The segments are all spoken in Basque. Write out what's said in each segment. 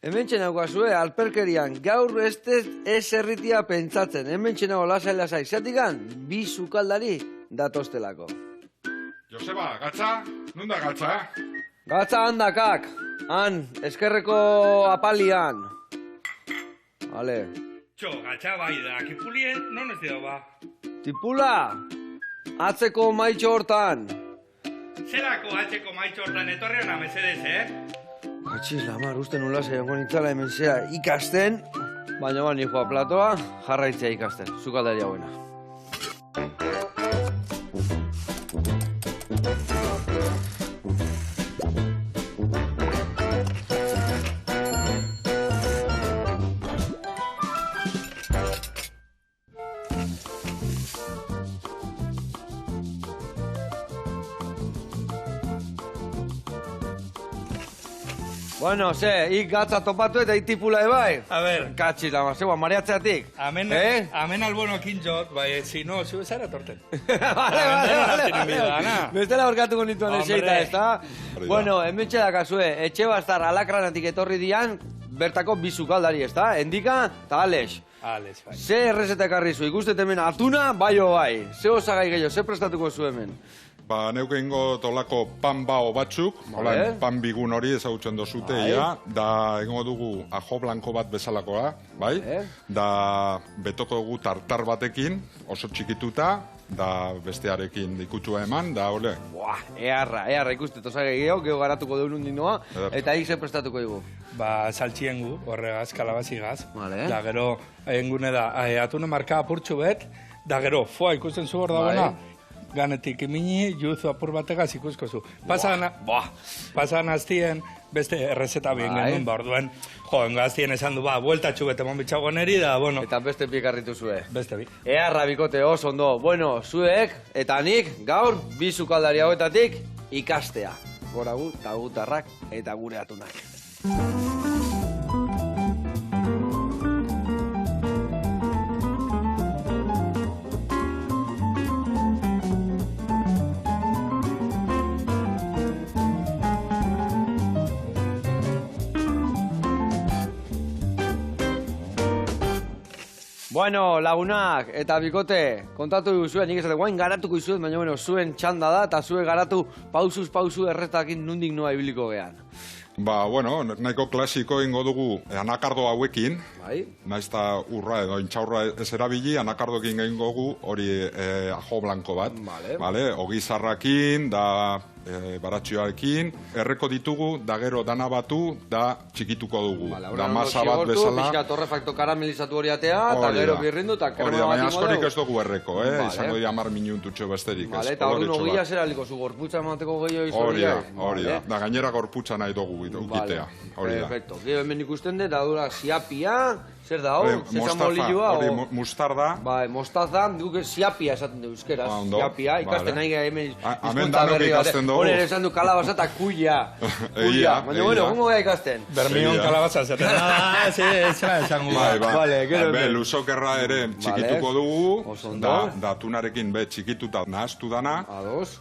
Hemen txenaukazue, alperkerian, gaur ez erritia pentsatzen. Hemen txenau lasai, zatikan, bi sukaldari datostelako. Joseba, gatza? Nunda gatza? Gatza handakak, han, eskerreko apalian. Vale. Txo, gatza bai da, kipulien, non ez dira ba? Tipula, atzeko maitxo hortan. Zerako atzeko maitxo hortan etorri hona mesedez, Gatxiz, lamar, uste nula zegoen itzala hemen zea ikasten, baina nijoa platoa, jarraitzea ikasten, sukaldari hauena. Bueno, ik gatza topatu eta itipula ebai. A ver. Katxiz, lama, zegoa, mareatzeatik. Amen albono kintzot, bai, si no, zu bezara torten. Vale. Bestela horkatuko nituen eseita, ez da? Bueno, hemen txedakazue, etxe bastar alakranatik etorri dian, bertako bi sukaldari, ez da? Endika eta Alex. Alex, bai. Ze errezeta ekarri zu, ikustet hemen atuna, bai o bai. Ze osagai gehiago, ze prestatuko zu hemen? Ba, neuke ingo tolako pan bao batzuk, pan bigun hori ezagutzen dozute, da ingo dugu ajo blanko bat bezalakoa, bai? Da betoko dugu tartar batekin, oso txikituta, da bestearekin ikutua eman, da ole. Buah, earra, ikustet osagai gehiago garatuko deun noa, eta ze prestatuko dugu? Ba, saltxiengu, horregaz, kalabazigaz. Da gero, engune da, atune marka apurtxu bet, da gero, foa ikusten zu hor dagoena, ganetik imini, juzu apur bategaz ikusko zu. Pasan aztien, beste errezeta bien genuen, ba, orduen, engaztien esan du, ba, bueltatxu bete mon bitxago neri, da, bueno. Eta beste pikarritu zue. Beste bi. Earra bikote oso ondo, bueno, zuek, eta nik, gaur, bi sukaldari hauetatik, ikastea. Gora gu, tagutarrak, eta gure atunak. Bueno, lagunak, eta bikote, kontatu zuen, nik esate, guain garatuko izuet, baina bueno, zuen txanda da, eta zuen garatu pausu erretakin nundik noa ibiliko gehan. Ba, bueno, nahiko klasiko ingo dugu anakardo hauekin, naiz eta urra edo intxaurra ez erabili, anakardokin egingo dugu hori ajo blanko bat, ogi zarrakin, da baratxioarekin, erreko ditugu, da gero dana batu, da txikituko dugu. Da masa bat bezala. Pixka torrefakto karamelizatu hori atea, eta gero birrindu, eta krema bat ingo dugu. Baina askorik ez dugu erreko, izango dira 10 minututxo besterik. Eta hori nogia zera liko zu, gorputza emateko gehiago izo. Hori da, da gainera gorputza nahi dugu ukitea. Perfecto, gero hemen ikusten dut, da siapia, zer da hor? Hori mustarda. Bai, mostaza, duke siapia esaten du euskeraz. Siapia, ikasten nahi hemen hizkuntza berri baten. Hori esan du kalabaza eta kuia. Baina, bueno, gongo gara ikasten. Bermion kalabaza zaten. Zera esango. Bai, luzokerra ere txikituko dugu, da tunarekin txikituta nahaztu dana,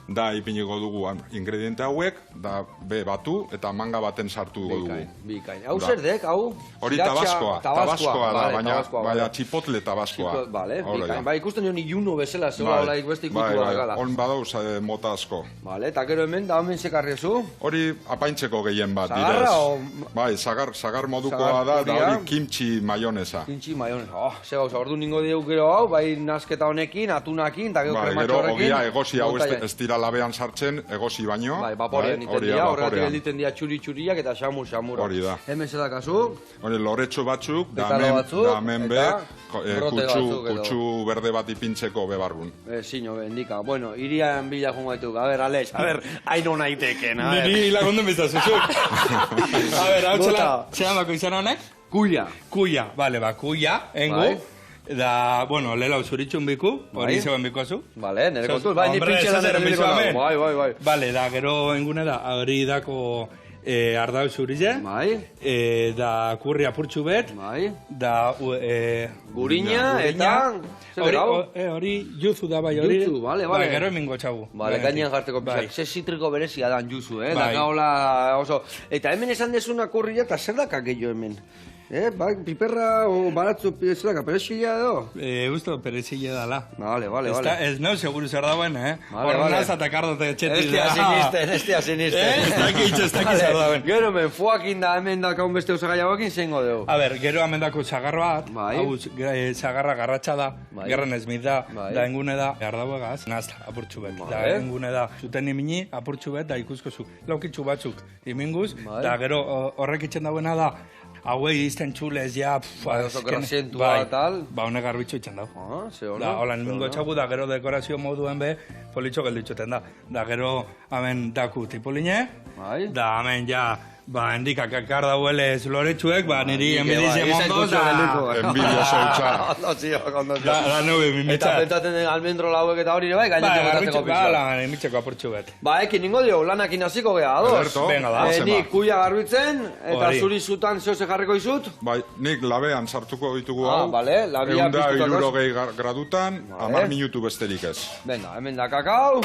da ipiniko dugu ingrediente hauek, da batu eta manga baten sartu dugu. Bikain. Hau zer dek, hau? Hori tabaskoa da, baina txipotle tabaskoa. Ba, ikusten joan iuno bezala, zegoa olaik beste ikutu da gala. Hon badauz mota asko. Eta gero hemen, da hemen sekarriezu? Hori apaintzeko gehien bat, direz. Bai, sagar modukoa da, da hori kimchi maionesa. Kimchi maionesa, ze gauza, ordu ningo diegu gero hau, bai nasketa honekin, atunakin, eta gero krematxo horrekin. Gero, egosi hau ez dira labean sartzen, egosi baino. Bai, vaporean iten dira, horregatik elditen dira txuri-txuriak eta xamur-xamura. Hori da. Hemen zedakazu? Hori loretxo batzuk, da hemen be, kutsu berde bat ipintzeko bebarrun. Zino, indika. Bueno, irian bila jongo gaituk. A ber, Alex, haino naiteken. Niri lagunden bizazuzuk. A ber, hau txelan bako izan honek? Kuia. Kuia, bale, ba, kuia, engu. Da, bueno, lela usuritxun biku, hori zegoen bikozu. Bale, nire kontuz, bai, ni pintxelan ere biliko nago. Bai. Bale, da, gero engune da, hori dako ardau zurize, da kurri apurtxu bet, da gurina, eta... Hori juzu da bai hori. Juzu, bale. Gero emingo txagu. Bale, gainean jarteko pizak. Ze zitriko berezia dan juzu, da hola oso... Eta hemen esan dezuna kurria, eta zer daka gehiago hemen? Piperra o baratzu zelaka, perezila edo? Usto, perezila dala. Vale. Ez neu seguru zer dauen, Horrenaz atakardote etxetik da. Estia sinisten. Ez dakit zer dauen. Gero men, fuakin da hemen dakaun beste usagai hauekin zengo dugu. A ber, gero hemen dako zagarro bat, hau zagarra garratxa da, gerran ezmit da, da engune da, ardau egaz, nazta, apurtxu bet. Da engune da, zuten imini, apurtxu bet, da ikusko zu. Laukitxu batzuk, iminguz, da gero horrek itxen dauena da, hauei izten txulez, ja... Oso grasientua tal... honek garbitxo itxen dau. Ze hola. Hola, nimengo txagu, da gero dekorazio moduen be, politxo gelditxoten da. Da gero, hemen daku tipuline, da hemen ja... Endikak akar dauelez loretsuek, niri enbidizia mondoz da... Enbidia zautza. Da nube, mimitza. Eta pentaten den almendro lauek eta hori bai, gainetik botatzeko pitxo. Mitzeko apurtxu bet. Ekin ningo dio, lanakin hasiko geha, ados? Venga da. Nik kuia garbitzen, eta zuri zutan zehose jarriko izut? Bai, nik labean sartuko ditugu hau. Bale, labia piztuko. 160 gradutan, 10 minutu besterik ez. Venga, hemen da kakao.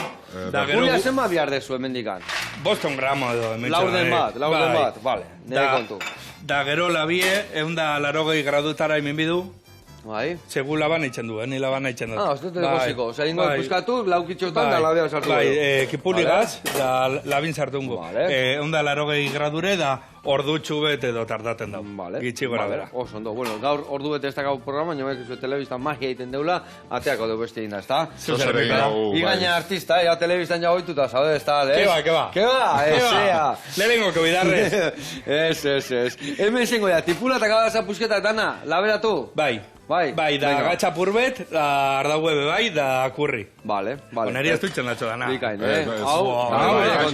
Kuia zenba bihar dezu hemen dikan? 5 gramo edo. Laurden bat, vale, nire kontu. Da gero labie, 180 gradutara hemen bidu. Bai. Segu laban eitzen du, ni laban eitzen dut. Ez dut egoziko. Osa, ingo ikuskatu, laukitxotan da labea sartu. Kipuligaz, da labin sartungo. 180 gradure, da ordutxu bet edo tardaten dau. Gitxi gora bera. Oso, ondo. Bueno, gaur ordu bete ez da gau programa, nio bekizu telebistan magia egiten deula, ateako dugu beste egin da, ez da? Igaina artista, ja telebistan jagoituta, zaude, ez da, ez? Keba, ezea. Lehengo, kebidarrez. Ez. Hemen zengo ya, tipula eta gaba zapusketa dana, laberatu? Bai, da gatxa purbet, da ardaue bai, da kurri. Vale. Oneri ez duitzen datxo dana. Bikain, Hau,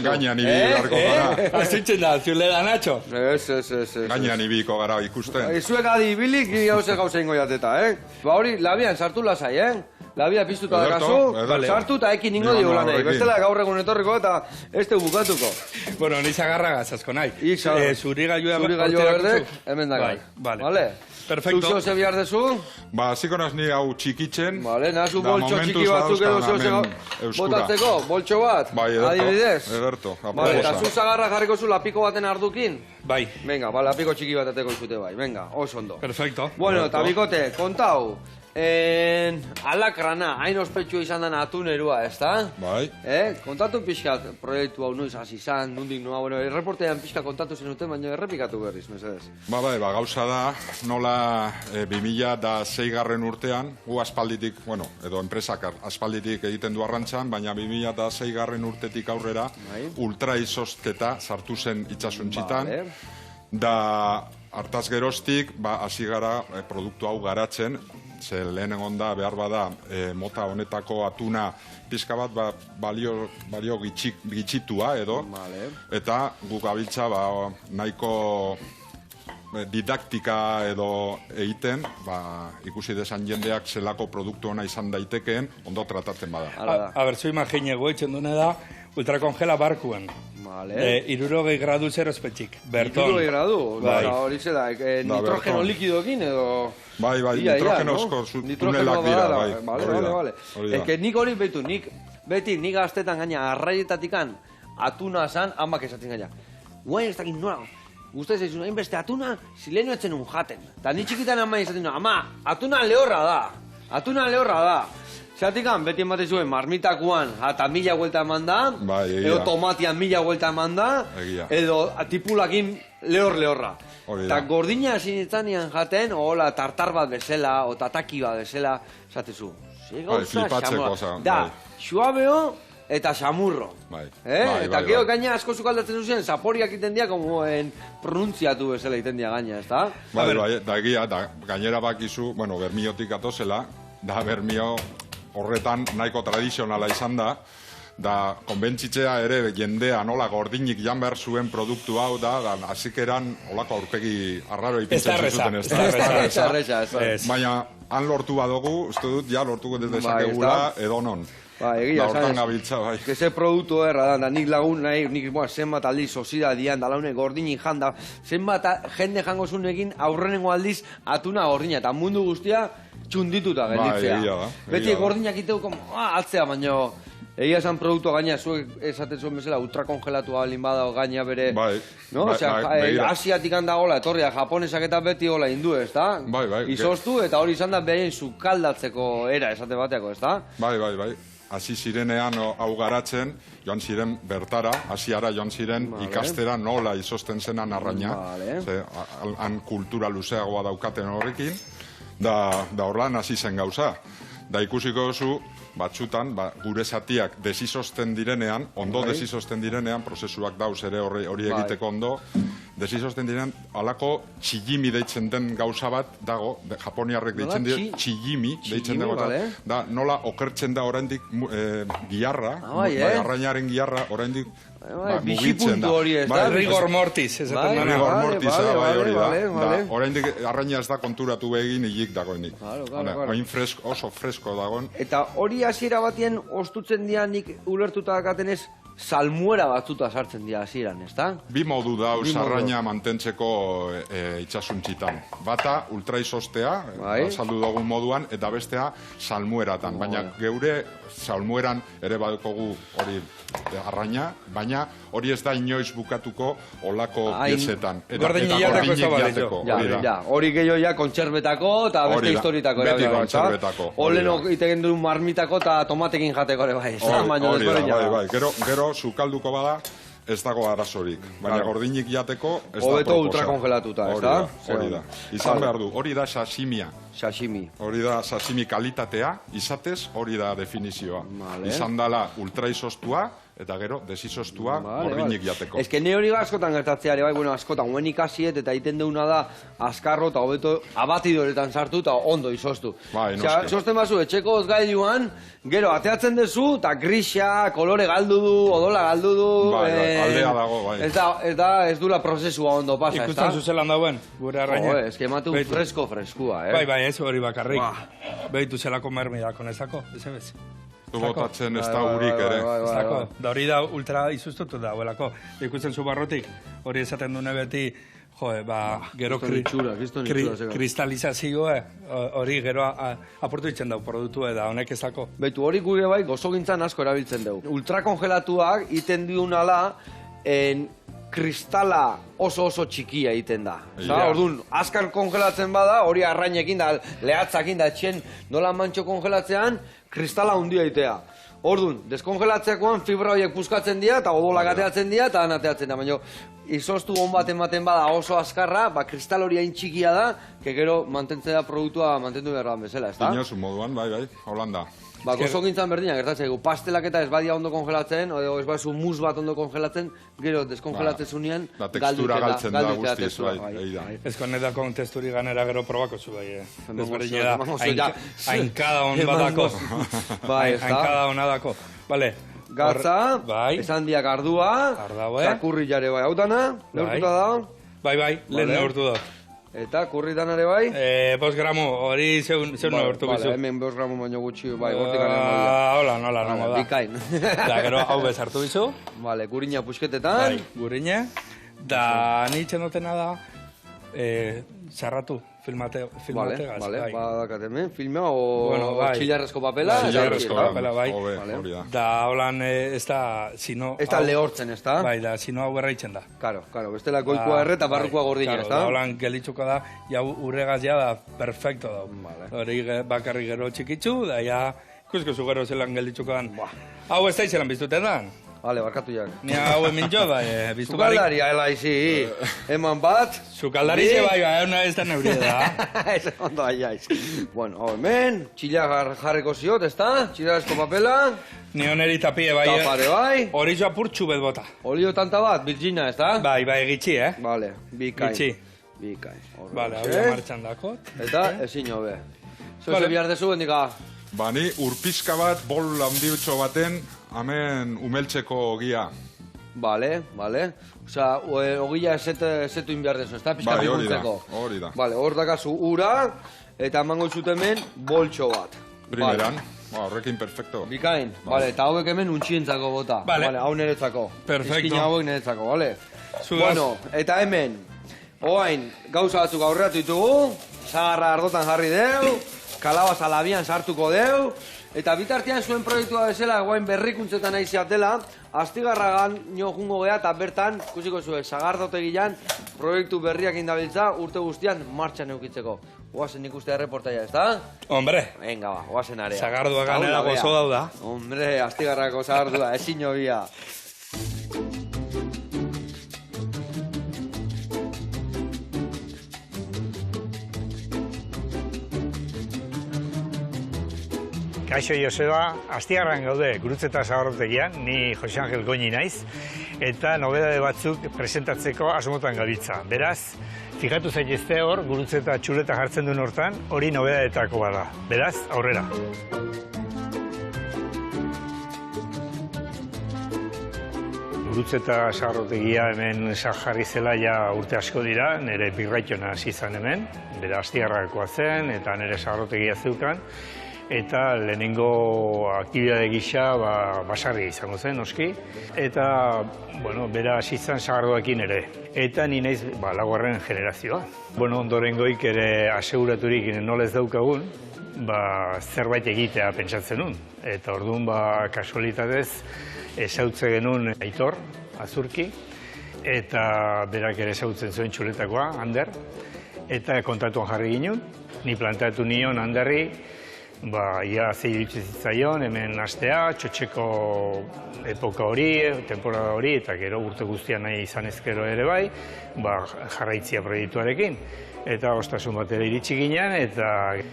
gainean ibi garko gara. Azuitzen da, zule da natxo. Ez. Gainean ibiko gara ikusten. Zuek adi ibilik, gauza ingo jateta, hori, labian sartu lasai, Labia piztuta dakazu, sartu eta ekin ningo dio lanei. Bestela gaur egun etorriko eta ez te bukatuko. Bueno, ni zagarra gazazko nahi. Zuri gailua berdek, hemen dakai. Vale. Perfecto. Zuzio ze bihar dezu? Ziko naz ni hau txikitzen. Vale, nazu boltxo txiki batzuk edo zeo botatzeko, boltxo bat, adibidez. Ederto, vale, eta zu zagarra jarriko zu lapiko baten ardukin? Bai. Venga, lapiko txiki bat ateko izute bai, venga, oso ondo. Perfecto. Bueno, eta bikote, kontau. Alakrana, hain ospetsua izan dena atunerua, ez da? Bai. Kontatu pixkat proiektu hau noiz hasi izan, nundik noa, bueno, erreportean pixka kontatu zenuten, baina errepikatu berriz, mesedez. Bai, gauza da, nola 2006 garren urtean, gu aspalditik, bueno, edo enpresak aspalditik egiten du arrantzan, baina 2006 garren urtetik aurrera, ultra izosketa sartu zen itxasuntzitan, da hartaz geroztik, hasi gara produktu hau garatzen, ze lehenengo da behar bada mota honetako atuna pizka bat balio gitxitua edo, eta guk gabiltza nahiko didaktika edo egiten, ikusi desan jendeak zelako produktu ona izan daitekeen, ondo tratatzen bada. A ber, zu imagine goitzen dune da, ultrakongela barkuen. 60 gradu zer ospetxik. Berton. 60 gradu? Hori zela, nitrogeno likidokin edo... Bai, nitrogenozko tunelak dira, bai. Vale. Eke nik hori behitu, nik gaztetan gaina arraietatikan atuna zan, amak esatzen gaina. Guain ez dakit nola, guztaz ez hain beste atuna, zileno etzen un jaten. Ta ni txikitan ama esaten nola, ama, atuna lehorra da. Zeratikan, beti ematen zuen, marmitakuan eta 1000 vuelta eman da, edo tomatian 1000 vuelta eman da, edo tipulakin lehorra. Eta gordina zinetanean jaten, hola, tartar bat bezala, o tataki bat bezala, zatezu. Da, suabeo eta samurro. Eta geho gaina asko zukaldatzen zuzen, zaporiak iten dia, como pronuntziatu bezala iten dia gaina, ez da? Bai, da egia, gainera bakizu, bueno, bermiotik atozela, da bermio horretan nahiko tradizionala izan da konbentzitzea ere jendea nola gordinik jan behar zuen produktu hau da, azikeran olako aurpegi arraro ipintzen zuten ez da. Baina han lortu badugu, uste dut, ja lortuko dezakegula edo non. egia, hortan gabiltza, bai. Ze produktu erra da, nik lagun nahi, nik zenbat aldiz sozidadian, da laune gordini janda, zenbat jende jango zunekin aurrenengo aldiz atuna gordina, eta mundu guztia txundituta gelditzea. Egia da. Beti gordinak iteko, atzea, baina egia esan produktua gaina, zuek esaten zuen bezala, ultrakongelatu balin bada gaina bere... Bai. No? Asiatik handagola, etorria, japonesak eta beti gola hindu, ez da? Bai. Izoztu, eta hori izan da behin sukaldatzeko era, esate bateako, ez da? Bai. Hasi zirenean hau garatzen, joan ziren bertara, Asiara joan ziren ikastera nola izozten zenan arraina. Han kultura luzeagoa daukaten horrekin, da horlan hasi zen gauza. Da ikusiko duzu, batzutan, gure zatiak desizozten direnean, ondo desizozten direnean, prozesuak dauz ere hori egiteko ondo, desizozten direnean, alako txillimi deitzen den gauza bat dago, japoniarrek deitzen dira, txillimi deitzen dago, da nola okertzen da oraindik giarra, arrainaren giarra oraindik mugitzen da. Rigor mortis, esaten da. Rigor mortis, hori da. Oraindik arraina ez da konturatu egin hilik dagoenik. Oin oso fresko dagoen. Eta hori hasiera batien ostutzen dira nik ulertuta dakatenez, salmuera batzuta sartzen dira hasieran, ez da? Bi modu dauz arraina mantentzeko itxasuntzitan. Bata, ultraizostea, saldu dugun moduan, eta bestea, salmueratan. Baina geure salmueran ere badukogu hori arraina, baina hori ez da inoiz bukatuko olako piezetan. Gordinik jateko. Hori gehiago ja kontserbetako eta beste historietako. Beti kontserbetako. Oleno iteken duen marmitako eta tomatekin jateko ere bai. Bai. Gero sukalduko bada, ez dago arazorik. Baina gordinik jateko ez da proposa. Hobeto ultrakongelatuta, ez da? Hori da. Izan behar du, hori da sashimia. Hori da sashimi kalitatea, izatez hori da definizioa. Izan dala ultraizostua, eta gero desizostua gordinik jateko. Ez que ne hori askotan gertatzeare, askotan guen ikasiet eta iten deuna da azkarro eta hobeto abatidoretan sartu eta ondo izoztu. Izozten bazu, etxeko ozgailuan, gero ateatzen dezu eta grisa, kolore galdu du, odola galdu du. Aldea dago, bai. Ez dula prozesua ondo pasa, ez da? Ikusten zuzelan dauen, gure arraina. Ez que ematu freskua, Bai, ez hori bakarrik. Behitu zelako mermidako nezako, ez ebez. Botatzen ez da urik ere. Da hori da ultra izustutu da, huelako. Ikusten zu barrotik, hori esaten dune beti, gero kristalizazioa, hori gero aportu ditzen dau produktu da, honek ezako. Betu hori gure bai gozogintzan asko erabiltzen dugu. Ultrakongelatuak iten diunala, kristala oso txikia egiten da. Orduan, azkar kongelatzen bada, hori arrainekin da, lehatzakin da, etxen nola mantxo kongelatzean, kristala hundia egitea. Orduan, deskongelatzeakoan fibra horiek puskatzen dira, eta odolak ateatzen dira, eta anateatzen da. Baina, izoztu hon bat ematen bada oso azkarra, kristal hori hain txikia da, gero mantentzen da produktua mantendu behar bezala, ez da? Inozu moduan, bai, Holanda. Gozo gintzan berdinak, gertatzen, pastelak eta ez badia ondo kongelatzen, edo ez bazu mus bat ondo kongelatzen, gero deskongelatzen zunean, da tekstura galtzen da guztiz, bai. Ez konetako teksturi ganera gero probako zu, bai. Ez berdina da, hainkada hon badako. Hainkada honadako. Bale. Gatza, esan diak ardua, txakurri jare bai. Hau dana, neurtuta da? Bai, lehen neurtu da. Eta kurritan ere bai? 5 gramo, hori zeun neurtu bizu. Hemen 5 gramo baino gutxi, bai, gortikan Hola, da. Bikain. Da, gero hau bezartu bizu. Bale, gurina pusketetan. Gurina. Da, nintzen notena da, zarratu, filmategaz. Bale, badakat hemen, filmea o txillarrezko papela? Txillarrezko papela, bai. Da, holan, ez da, sino... Ez da lehortzen, ez da? Bai, da, sino hau erraitzen da. Karo, bestela goikoa erre eta barrukoa gordina, ez da? Da, holan gelitzuko da, jau urregaz ja da, perfecto da. Hori bakarri gero txikitzu, da, ja, ikusko zu gero zelan gelitzuko dan. Hau ez da izelan biztuten dan? Bale, barkatu jak. Ni hau hemen jo, bai, biztu barik. Zukaldari, ahela izi, eman bat. Zukaldari ze bai, ez da neurie da. Ez ondo aiaiz. Bueno, hau hemen, txila jarreko ziot, ez da? Txilarezko papela. Ni oneri tapie, bai. Tapare, bai. Hori zo apurtxu bet bota. Olio tanta bat, Virginia, ez da? Bai, gitxi, Bale, bikain. Bikain. Bale, hau da martxan dakot. Eta, ezin hobe. Zoze bihar dezu, bendika. Bani, urpizka bat, bol handiutxo baten, hemen umeltzeko ogia. Bale. Osa, ogia esetu inbiar dezu, ez da? Pizka pikuntzeko. Hori da. Bale, hor dakazu ura, eta emango zut hemen boltxo bat. Primeran. Horrekin perfecto. Bikain, bale, eta hauek hemen untxientzako bota. Bale, hau niretzako. Perfecto. Izkina hauek niretzako, bale? Bueno, eta hemen, oain, gauza batzuk aurreatu ditugu, zagarra ardotan jarri deu, kalabaza labian sartuko deu, eta bitartean zuen proiektua bezala, guain berrikuntzetan nahi zeatela, Astigarragan nio jungo geha eta bertan, ikusiko zuen, sagardotegian proiektu berriak indabiltza urte guztian martxan eukitzeko. Oazen ikustea reportaia, ez da? Hombre! Venga ba, oazen area. Sagardua ganera gozo dauda. Hombre, Astigarrako sagardua, ezin jobia. Kaixo Joseba, Astigarran gaude Gurutze eta Sagardotegian, ni Jose Angel Goñi naiz, eta nobedade batzuk presentatzeko asmotan gabiltza. Beraz, fijatu zaitezte hor, Gurutze eta Txuleta jartzen duen hortan, hori nobedadetako bada. Beraz, aurrera. Gurutze eta Sagardotegia hemen jarri zela ja urte asko dira, nire birraitona hasi izan hemen, bera Astigarrakoa zen, eta nire Sagardotegia zeukan, eta lehenengo aktibidade gisa basarri izango zen, noski. Eta, bueno, bera hasi izan sagardoekin ere. Eta ni naiz laugarren generazioa. Bueno, ondorengoik ere aseguraturik nola ez daukagun, zerbait egitea pentsatzen nun. Eta orduan, kasualitatez, ezautze genuen Aitor, Azurki, eta berak ere ezautzen zuen Txuletakoa, Ander, eta kontatuan jarri ginen. Ni planteatu nion Anderri, ia zei iritsi zitzaion, hemen astea, txotxeko epoka hori, temporada hori, eta gero urte guztian nahi izan ezkero ere bai, jarraitzia proiektuarekin. Eta ostasun bat ere iritsi ginen, eta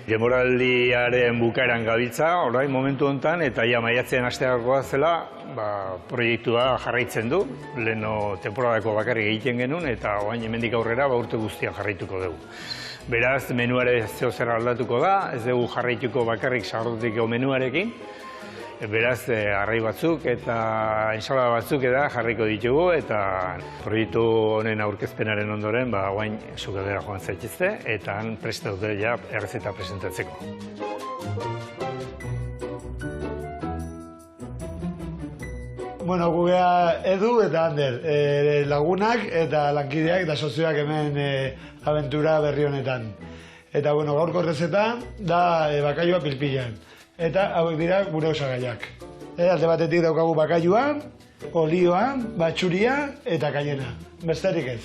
demoraldiaren bukaeran gabiltza, orain momentu honetan, eta ja maiatzean asteakoa zela, proiektua jarraitzen du, leheno temporadako bakarrik egiten genuen, eta orain hemendik aurrera urte guztian jarraituko dugu. Beraz, menuare zeo zer aldatuko da, ez dugu jarraituko bakarrik sagardoteko menuarekin. Beraz, arrai batzuk eta ensalada batzuk jarriko ditugu, eta proiektu honen aurkezpenaren ondoren, guain sukaldera joan zaitezte, eta han preste dute ja errezeta presentatzeko. Bueno, gugea Edu eta Ander, lagunak eta lankideak eta sozioak hemen abentura berri honetan. Eta, bueno, gaurko errezeta da bakailua pilpilan. Eta hauek dira gure osagaiak. Alde batetik daukagu bakailua, olioa, batxuria eta kaiena. Besterik ez.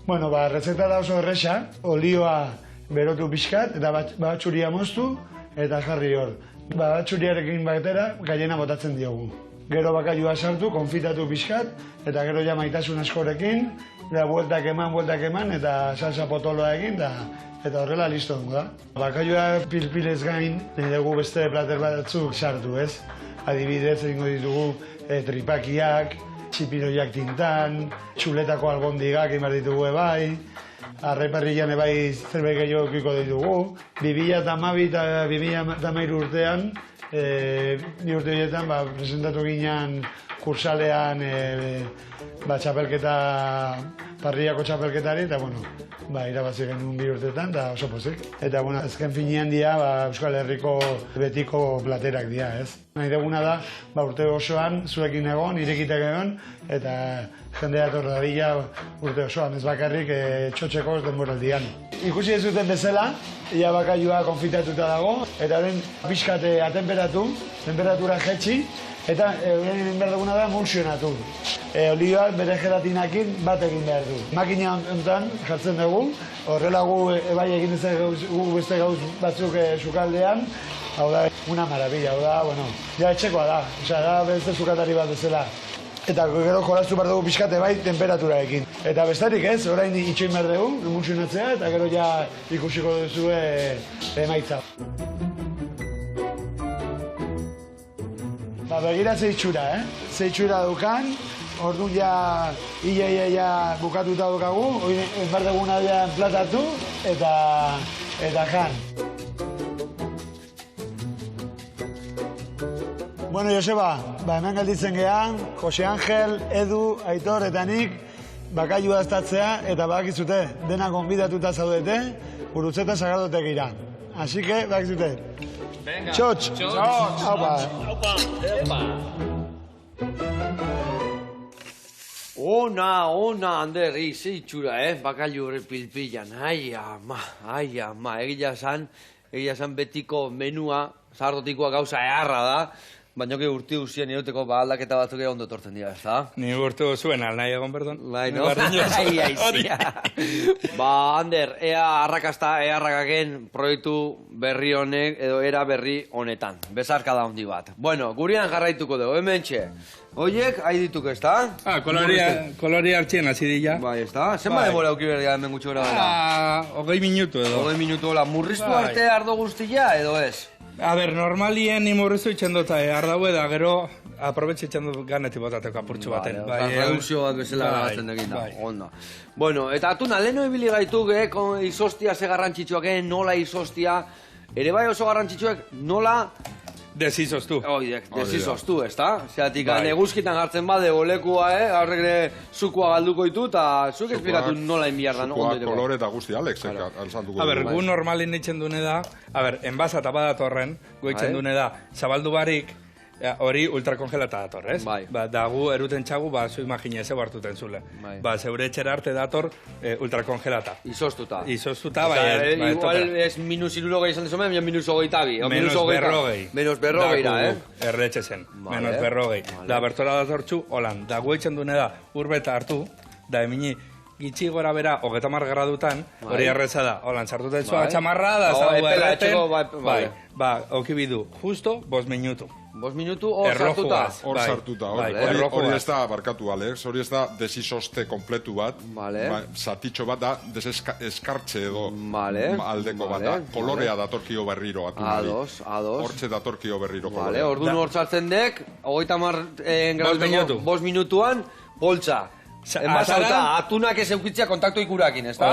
Bueno, errezeta da oso erresa, olioa berotu pixkat eta batxuria moztu eta jarri hor. Batxuriarekin batera kaiena botatzen diogu. Gero bakailua sartu, konfitatu pixkat, eta gero ja maitasun askorekin, bueltak eman, eta salsa potoloa egin, eta horrela listo dugu da. Bakailua pilpilez gain, dugu beste plater batzuk sartu, ez? Adibidez, egingo ditugu tripakiak, txipiroiak tintan, txuletako albondigak inbar ditugu ebai, arreparrian ebai zerbait gehiago okiko ditugu. 2012 eta 2013 urtean, ni urte horietan presentatu ginen kursalean txapelketa, parriako txapelketari, eta irabazi genuen 2 urteetan, eta oso pozik. Eta azken finean dira Euskal Herriko betiko platerak dira, ez? Nahi duguna da, urte osoan zuekin egon, irekitek egon, eta jendea torradila urte osoan, ez bakarrik txotxeko denboraldian. Ikusi ez duten bezala, ia bakailua konfitatuta dago, eta horren pixkate temperatura jetxi, eta horren behar duguna da emulsionatu. Olioak bere gelatinakin bat egin behar du. Makina honetan jartzen dugu, horrela gu bai egin gu beste gauz batzuk sukaldean, hau da, una maravilla, hau da, bueno, ja etxekoa da, da beste sukatari bat bezala. Eta gero jolastu behar dugu pixkate bai temperaturarekin. Eta besterik ez, orain itxoin behar dugu, emulsionatzea, eta gero ja ikusiko duzue emaitza. Begira ze itxura, ze itxura dukan, orduan ja ia bukatuta dukagu, behar duguna platatu eta jan. Bueno, Joseba, hemen gelditzen gehan, Jose Angel, Edu, Aitor eta nik bakailua daztatzea eta badakizute denak gonbidatuta zaudete Gurutze eta Sagardotegira. Así que, badakizute, Txotx. Haupa. Ona, Ander, ze itxura, bakailu horre pilpilan. Ai, ama, egia san betiko menua, zardotikoa gauza eharra da, baina urti guztien iruteko aldaketa batzuk ondo tortzen dira, ez da? Ni urtu zuen, nahi egon, perdon. Bai, no? Aizia. Ander, ea arrakasta, ea arrakaken proiektu berri honek, edo era berri honetan. Bezarka da hondi bat. Bueno, gurean jarraituko dugu, hemen txe. Oiek, haidituk, ez da? Kolori hartxien hasi dira. Bai, ez da? Zenba demora aukiberdia hemen gutxo gara dela? 20 minutu edo. 20 minutu, hola, murriztu arte ardo guztia, edo ez? A ber, normalien ni murriztu itxendota ardaue da, gero aprobetxe itxendu ganetik botateko apurtxu baten. Redukzio bat bezala gazten dekin da, onda. Bueno, eta atuna, leheno ibili gaituk, izostia ze garrantzitsuak, nola izostia, ere bai oso garrantzitsuak, nola... Desizoztu. Desizoztu, ez da? Zeatik, neguzkitan hartzen bade olekua, horrek zukua galduko ditu, eta zuk esplikatu nola inbiarda, no? Zukua kolore eta guzti, Alex, alzalduko. A ber, gu normalin itxen dune da, enbasa eta badatorren, gu itxen dune da, zabaldu barik, hori ultrakongelata dator, ez? Da gu eruten txagu, zu imagine zeu hartuten zule. Zeure etxera arte dator ultrakongelata. Izoztuta. Izoztuta, bai. Igual ez minus irurogei izan dezume, minus hogeita bi. Menos berrogei. Menos berrogei da, Erretxe zen, menos berrogei. Da bertora datortxu, holan, da gu itxen dune da, urbeta hartu, da emini, gitxi gora bera, 30 gradutan, hori erreza da, holan, sartuten zua txamarra, da zago erreten, okibidu, justo, 5 minutu. 5 minutu hor sartuta. Hor sartuta, hori ez da barkatu, Alex, hori ez da desizoste kompletu bat, zatitxo bat da, deseskartxe edo aldeko bat da, kolorea datorkio berriro atunari. Ados. Hortxe datorkio berriro kolorea. Orduan hor sartzen dek, 30 graduko 5 minutuan, poltsa. Enbasauta, atunak ez eukitzea kontaktu ikurakin, ez da?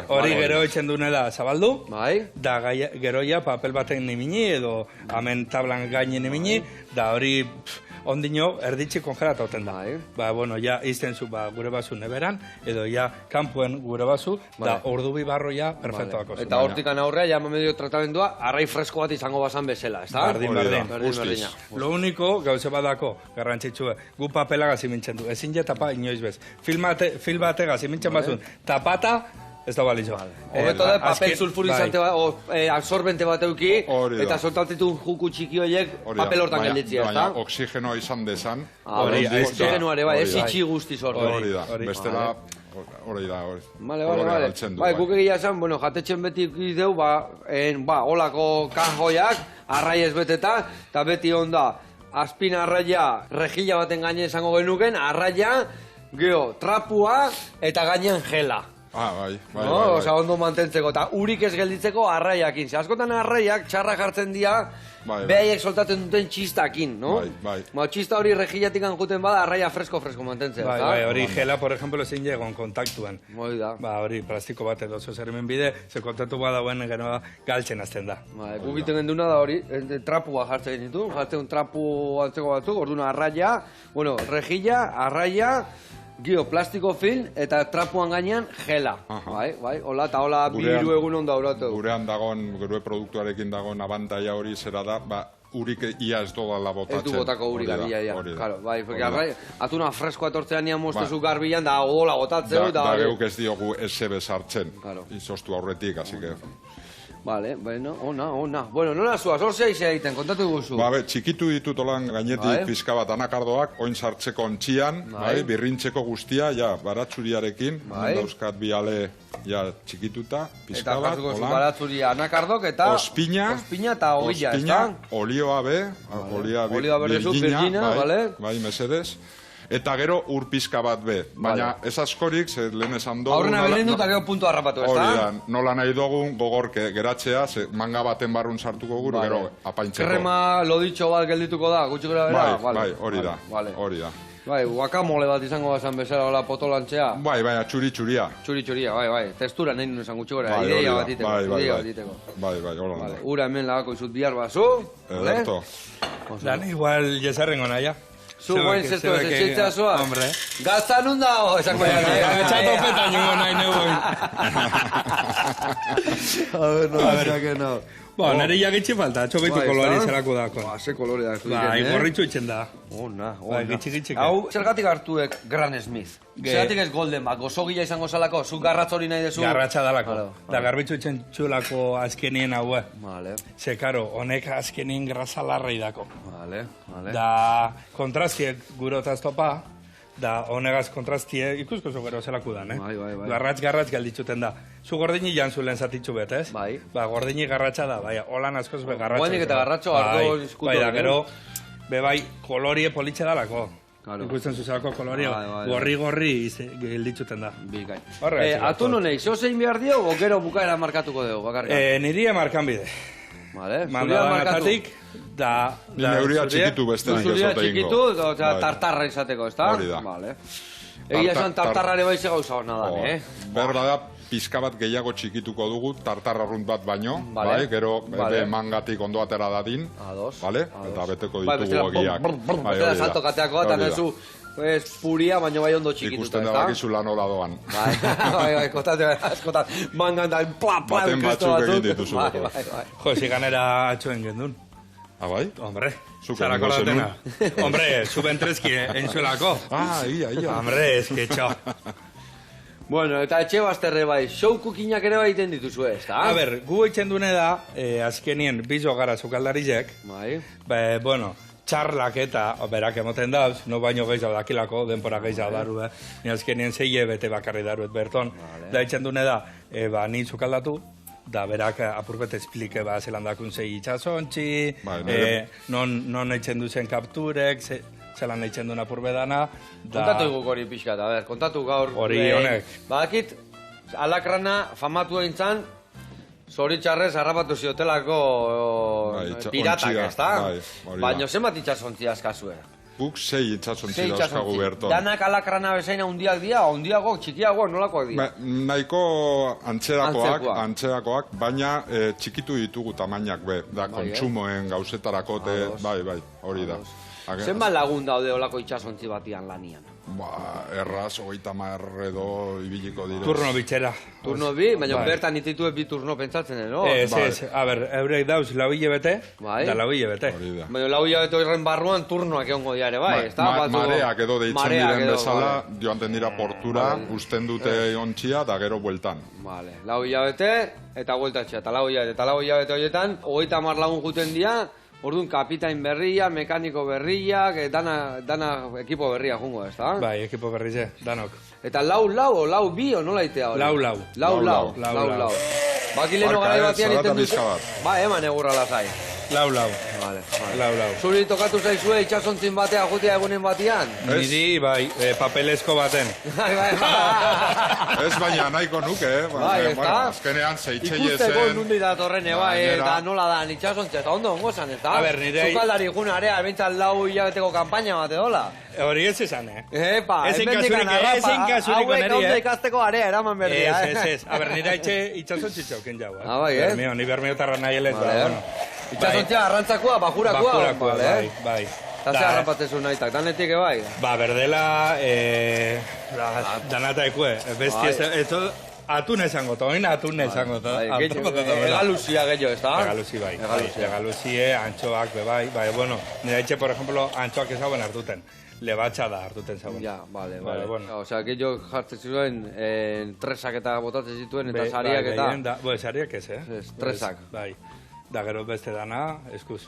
Hori gero etxen dunela zabaldu, da geroia papel baten nimini edo amen tablan gainen nimini, da hori ondino erditxe kongelata hoten da. Bueno, ja izten zu gure bazu neberan, edo ja kanpuen gure bazu, da ordubi barro ja perfectoako zu. Eta hortikan aurrea, ja medio tratamendua, arrai fresko bat izango bazan bezala, ez da? Berdin. Lo único, gauze badako, garrantzitsue, gu papela gazi mintzen du, ezin ja tapa inoiz bez. Fil bate gazi mintzen bazun, tapata, ez da balizo. Hobeto da, papel sulfurizante bat, absorbente bat euki, eta soltatetu juku txiki horiek papel hortan gelditzia, ez da? Baina oksigenoa izan dezan. Oksigenoa ere, ez itxi guztiz hor. Hori da, bestela, hori da. Vale. Guk egia esan, jatetxen beti ikideu, holako kajoiak, arraiez beteta, eta beti onda, azpin arraia, rejilla baten gaine esango genuken, arraia, geho, trapua, eta gainean gela. Bai. Osa, ondo mantentzeko, eta urik ez gelditzeko arraiakin. Askotan arraiak txarra jartzen dira, behaiek soltatzen duten txistakin, no? Bai. Txista hori regillatik juten bada, arraia fresko mantentzen. Bai, hori gela, por ejemplo, zein llegon kontaktuan. Da. Hori plastiko bat edo zermen bide, ze kontaktu badauen gero galtzen azten da. Gubiten genduna da hori, trapua jartzen ditu, jartzen trapu antzeko batzuk, orduan arraia, regilla, arraia, gio, plastiko film eta trapuan gainean gela. Hola, eta hola biru egun onda horatu. Gurean dagoen, gure produktuarekin dagoen abantaia hori zera da, urik ia ez dodala botatzen. Ez du botako urik ia. Atuna freskoa etortzean nian moztezu garbilan, da odola botatzen. Da geuk ez diogu ese sartzen, izoztu aurretik, así que... Vale, ona. Bueno, nola zuaz, hor zehizea egiten, kontatu guzu. Txikitu ditut olan gainetik pizka bat anakardoak, oin sartzeko ontxian, birrintzeko guztia, baratzuriarekin, dauzkat bi ale txikituta, pizka bat, olan. Eta jartuko baratzuria anakardok eta... Ospina eta ogilla, ez da? Olioa be, olioa virgina, bai, mesedez. Eta gero ur pizka bat be. Baina ez askorik, lehen esan dugu... Aurrena belen dut, gero puntu harrapatu, ez da? Hori da, nola nahi dugun gogorke geratzea, manga baten barrun sartuko guru, gero apaintzeko. Krema loditxo bat geldituko da, gutxi gara bera? Bai, hori da. Bai, guacamole bat izango bazan bezala, hola potolantzea. Bai, txuri-txuria. Txuri-txuria, bai. Testura nahi nuen esan gutxi gara, ideia bat iteko. Bai, hola. Ura hemen lagako izut bihar bazu. Ederto. Dan igual jesarrengo naia. Zu guen zertu ez etxeitzea zua? Gazta nun dago, esango gara. Txato peta niongo nahi negoen. A ver, no. Ba, nire jagitxi falta, txokitu kolori zelako dako. Ba, ze kolore da. Bai, gorritxu itxen da. Ona. Bai, gitxik. Hau, zergatik hartuek Gran Smith? Zergatik ez Golden Bat, gozogila izango zalako, zu garratz hori nahi dezu? Garratxa dalako. Da garbitzu itxen txulako azkenien haue. Vale. Ze, karo, honek azkenien grasalarrei dako. Vale. Da kontrastiek gurotaz topa, da honegaz kontrastie, ikusko zu gero zelako dan, Bai. Garratz galditzuten da. Zu gordini jantzulen zatitxu bet, ez? Bai. Ba, gordini garratxa da, bai, holan askoz be garratxa. Guainik eta garratxo ardo izkutu. Bai, da gero, bai, kolorie politxe dalako. Claro. Ikusten zuzelako kolorie, gorri gelditzuten da. Bikai. Atun honei, zeo zein behar dio, o gero bukaera markatuko dugu, bakarrik? Niri markan bide. Vale, zuria markatu. Da neuria txikitu besterik ez zuria txikitu, tartarra izateko, ez da? Hori da. Vale. Egia esan tartarrare bai ze gauza hona da, Berda da, pizka bat gehiago txikituko dugu, tartarrarrunt bat baino, bai, gero mangatik ondo atera dadin, bale? Eta beteko ditugu ogiak. Bestela salto kateako eta nezu puria, baina bai ondo txikitu. Ikusten da bakizu lan hola doan. Bai, askotan, mangan da, baten batzuk egin dituzu. Jo, ziganera atxoen gendun. Ah, bai? Hombre, zarako latena. Hombre, subentrezki entzuelako. Ia. Hombre, txau. Bueno, eta etxe bazterre bai, show kukinak ere bai iten dituzu ez, da? A ber, gu eitzen dune da, azkenien bizo gara zukaldarizek. Bai. Bueno, txarlak eta berak emoten dauz, no baino gehiago dakilako, denpora gehiago daru, ni azkenien 6 bete bakarri daruet berton. Da eitzen dune da, ni zukaldatu, da berak apurbet esplike zelan dakun zei itxasontxi, non eitzen duzen kapturek, zelan eitzen duen apurbedana. Kontatu eguk hori pixkat, a ber, kontatu gaur. Hori honek. Badakit, alakrana famatu eintzan, zoritxarrez harrapatu ziotelako piratak, ez da? Baina zenbat itxasontzi askazue? Guk 6 itxasontzi dauzkagu berton. Danak alakrana bezain handiak dira, handiagoak, txikiagoak, nolakoak dira? Nahiko antzerakoak, baina txikitu ditugu tamainak be, da kontsumoen gauzetarako, bai, hori da. Zenbat lagun daude olako itxasontzi batian lanian? Erraz, 30 edo ibiliko dire. Turno bitxera. Turno bi? Baina bertan ititue bi turno pentsatzen, no? Ez, a ber, eurek dauz lau hilabete, da lau hilabete. Baina lau hilabete horren barruan turnoak egongo diare, bai? Mareak edo deitzen diren bezala, joanten dira portura, usten dute ontsia, da gero bueltan. Vale, lau hilabete, eta bueltatxea, eta lau hilabete horietan, 30 lagun juten dira, orduan kapitain berria, mekaniko berriak, dana ekipo berria jungo, ez da? Bai, ekipo berria, danok. Eta lau o lau bi o nola itea hori? Lau. Bakileno garai batian iten dut. Ba, eman egurra lazai. Lau. Vale. Zuri tokatu zaizue itxasontzin batea jutia egunen batian? Niri, bai, papelezko baten. Ez baina nahiko nuke, bai, ez da? Azkenean zeitxe jezen. Ikusteko nundi datorrene, bai, eta nola da itxasontzia, eta ondo ongozan, ez da? A ber, nire... Zukaldari junarea, ebentzat lau hilabeteko kampaina bat edola. Hori ez esan, Epa, ezin kasurik oneri, Ondo ikasteko area, eraman berdia, Ez. A ber, nire itxasontzi txauken jau, bai, Ni bermiotarra nahi elez, bueno. Itxasontzia arrantzakua, bajurakoa, bai. Eta ze harrapatezu nahitak, danetik bai? Ba, berdela, danata ekue, besti ez atun esango, toin atun esango. Egaluzia gehiago, ez da? Egaluzi, bai. Egaluzie, antxoak, bai. Bueno, nire etxe, por ejemplo, antxoak ezauen hartuten. Lebatxa da hartuten zauen. Ja, bale. Osea, gehiago jartzen zituen, tresak eta botatzen zituen, eta sariak eta... Sariak ez, Tresak. Bai. Da gero beste dana, eskuz.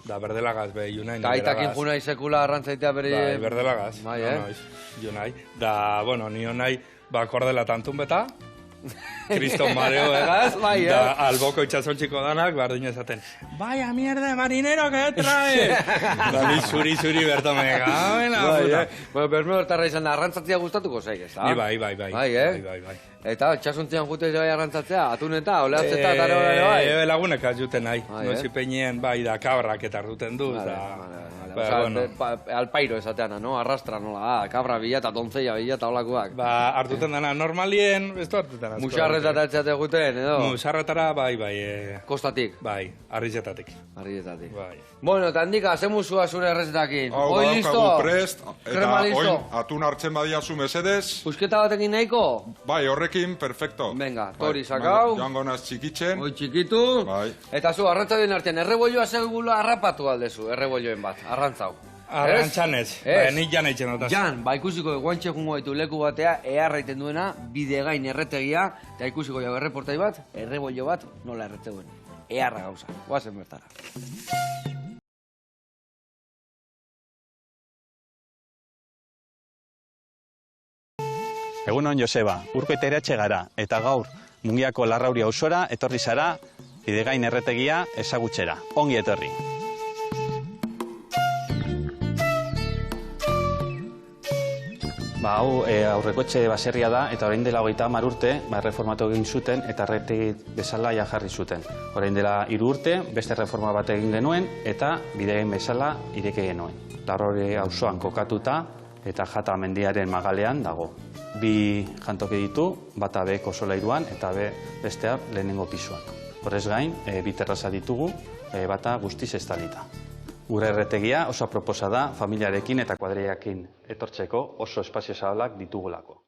Da berdelagaz, junain. Eta aitakin junai sekula arrantzaitea bere... Bai, berdelagaz. Bai, Junai. Da, bueno, nio nahi, kordela tantun beta, Kriston mareo egaz, da alboko itxasontxiko danak, bardin ezaten, vaya mierda, marinero, que trae? Da, ni zuri berto mega, puta. Bueno, berme hortarra izan da, arrantzatzea gustatuko zaik, ez da? Bai. Eta txasontzian jute bai arrantzatzea, atun eta, oleatzeta, eta bai? Lagunek azuten nahi, nozi peinien, bai, da kabrak eta arduten du, alpairo esatean, no? Arrastra nola, kabra bila eta donzeia bila eta holakoak. Ba, hartuten dana, normalien, ez du hartuten asko. Musarretara etxate guten, edo? Musarretara, bai. Kostatik? Bai, arrizetatik. Bai. Bueno, eta handika, ze musua zure errezetakin? Hoi listo? Prest, eta oin atun hartzen badiazu mesedez. Pusketa batekin nahiko? Bai, horrek horrekin, perfecto. Venga, tori sakau. Joango naz txikitzen. Hoi txikitu. Bai. Eta zu, arrantzadien artean, errebolloa segula harrapatu aldezu, errebolloen bat, arrantzau. Arrantzan ez, nik jan eitzen dutaz. Jan, ikusiko guantxe jungo ditu leku batea, eharraiten duena, bidegain erretegia, eta ikusiko jau erreportai bat, errebollo bat, nola erreteguen. Eharra gauza, guazen bertara. Egunon Joseba, Urkoite eratxe gara, eta gaur Mungiako Larrauri auzora etorri zara bidegain erretegia ezagutzera. Ongi etorri. Hau aurrekotxe baserria da, eta orain dela 30 urte reformatu egin zuten eta erretegi bezala jarri zuten. Orain dela 3 urte beste reforma bat egin genuen eta bidegain bezala ireki genuen. Larrauri auzoan kokatuta eta Jata mendiaren magalean dago. 2 jantoki ditu, bata beheko solairuan eta bestea lehenengo pisuan. Horrez gain, 2 terraza ditugu, bata guztiz estalita. Gure erretegia oso aproposa da familiarekin eta kuadriakin etortzeko oso espazio zabalak ditugulako.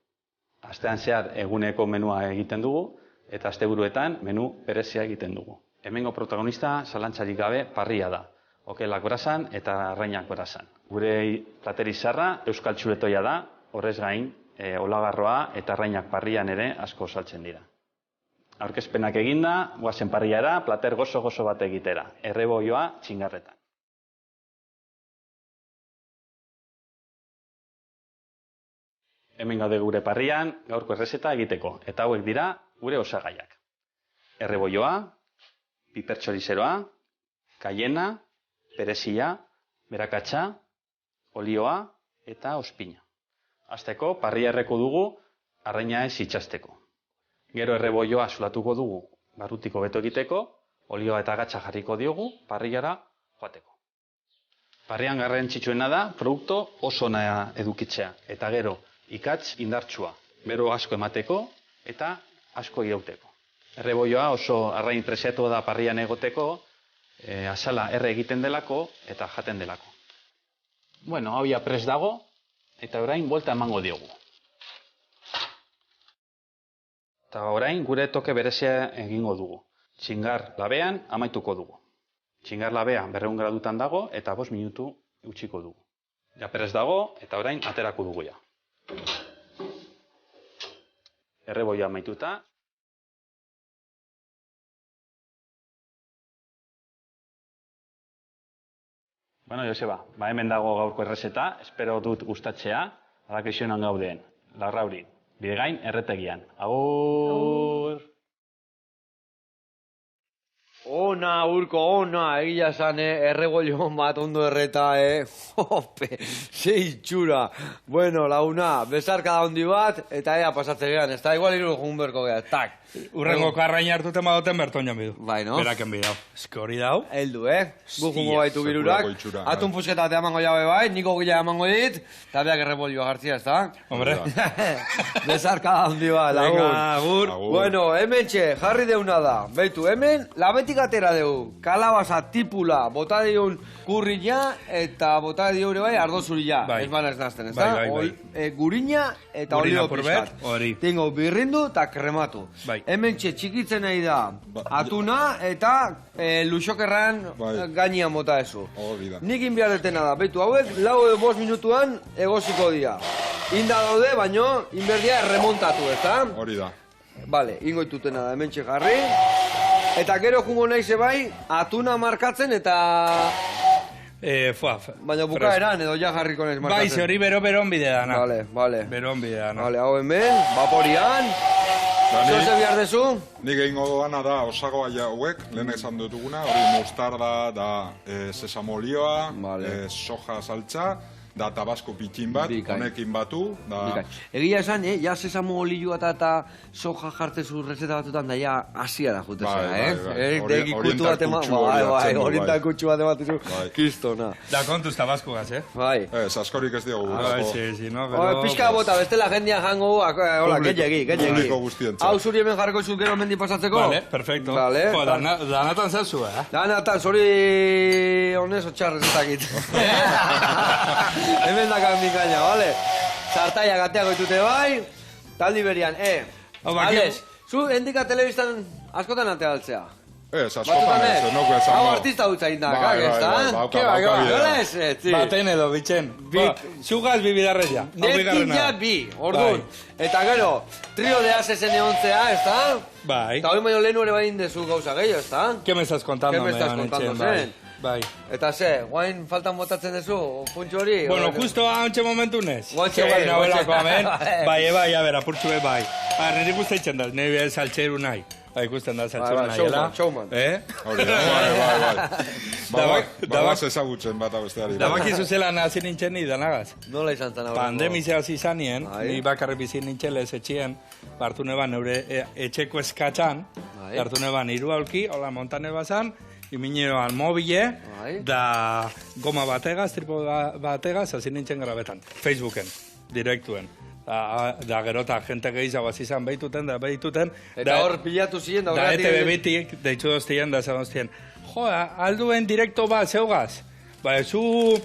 Astean zehar eguneko menua egiten dugu eta asteburuetan menu berezia egiten dugu. Hemengo protagonista zalantzarik gabe parria da. Okelak brazan eta arrainak brazan. Gure plateri zarra euskal txuretoia da, horrez gain olagarroa eta arrainak parrian ere asko saltzen dira. Aurkezpenak eginda, guazen parriara, plater gozo-gozo bat egitera. Errebolloa txingarretan. Hemen gaude gure parrian, gaurko errezeta egiteko, eta hauek dira gure osagaiak. Errebolloa, pipertxorizeroa, kaiena, perezia, berakatsa, olioa eta ospina. Hasteko, parria erreko dugu, arraina ez itxasteko. Gero errebolloa zulatuko dugu, barrutiko beto egiteko, olioa eta gatsa jarriko diogu, parriara joateko. Parrian garrantzitsuena da, produktu oso ona edukitzea, eta gero, ikatz indartsua, bero asko emateko eta asko irauteko. Errebolloa oso arrain preziatu da parrian egoteko, azala erre egiten delako eta jaten delako. Bueno, hau ja prest dago eta orain buelta emango diogu. Eta orain gure toke berezia egingo dugu. Txingar labean amaituko dugu. Txingar labea 200 gradutan dago eta 5 minutu utziko dugu. Ja prest dago eta orain aterako dugu ja. Errebolloa amaituta. Bueno, Joseba, hemen dago gaurko errezeta, espero dut gustatzea, badakizionan gauden, Larrauri, bidegain erretegian. Agur! Ona, Urko, ona, egia esan, errebollo bat ondo erreta, Jope, zei txura. Bueno, launa, bezarka da hondi bat, eta ea pasatze gehan, ez da, igual iru jugun berko gehan, tak. Urrengo karrain hartuten badoten berton jan bidu. Bai, no? Beraken bidau. Eskori dau. Eldu, gu jungo baitu girurak. Atun pusketa te amango jabe bai, niko gila amango dit, eta beak errebolloa jartzia, ez da? Hombre. Bezarka da hondi bat, lagun. Venga, agur. Bueno, hemen txe, jarri deuna da. Beitu, hemen, labetik atera deu. Kalabaza tipula, bota diun kurrina, eta bota diun bai, ardo zurila. Bai. Ez bana ez nazten, ez da? Bai. Gurina eta olio pizkat. Hori. Tengo birrindu eta krematu. Bai. Hemen txikitzen nahi da atuna eta luxokerran gainean mota ezu. Nik inbiardetena da, betu hauek, 4-5 minutuan egoziko dira. Inda daude, baino, inberdia remontatu, ez da? Hori da. Vale, ingoitutena da, hemen txekarri. Eta gero jungo nahi zebai, atuna markatzen eta... Baina bukaeran edo ja jarriko nahiz markatzen. Bai, hori bero-beron bidea dana. Vale. Beron bidea dana. Vale, hau hemen, vaporian. Zoze bihar dezu? Nik egingo doana da osagoa hauek, lehen esan dutuguna, hori mostarda da sesamo olioa, soja saltza, da tabasko pitxin bat, honekin batu. Egia esan, ja sesamo olioa eta soja jartzezu rezeta batutan da ja hasia da jutezea, Oriental kutsu bat ematizu, kistona. Da kontuz tabasko gaz, Bai. Ez, askorik ez diogu. Pixka bota, bestela jendean jango, hola, getxegi. Hau zuri hemen jarriko zut gero mendi pasatzeko? Vale, perfecto. Danatan zelzu, Danatan, zori honezo txarrez etakit. Hemen dakan bikaina, bale? Zartaia gateako ditute bai, taldi berian, Alex, zu endika telebistan askotan atea altzea. Ez, askotan ez, enoku ezan. Hau artista dutza indakak, ez da? Nola ez, etzi. Baten edo, bitxen. Zugaz bi bidarrez ja. Netik ja bi, orduan. Eta gero, trio de asesen egontzea, ez da? Bai. Eta hori baino lehenu ere bain dezu gauza gehiago, ez da? ¿Qué me estás contando? ¿Qué me estás contando, zen? Bai. Eta ze, guain faltan botatzen dezu, puntxo hori? Bueno, justo hantxe momentu nez. Guantxe, Bai, nahuelako guantxe. amen. Bai, a ber, apurtxu be, bai. Nire guztaitzen da, nire saltxeru nahi. Ikusten da saltxeru nahiela. Showman. Hori da, bai. Babaz ezagutzen bat abesteari. Dabaki zuzela nazi nintzen ni danagaz. Nola izan zen? Pandemizia hasi zanien, ni bakarri bizi nintzen lez etxien, hartu neban neure etxeko eskatxan, hartu neban hiru aulki, hola montane bazan, imineroan mobile, da goma bategaz, tripo bategaz, hasi nintzen grabetan, Facebooken, direktuen. Da gero eta jente gehiago izan behituten, da behituten. Eta hor pilatu ziren, da horretik. Da ETV bitik, deitzu doztien, da zagoztien. Jo, alduen direkto bat, zeugaz. Ba, zu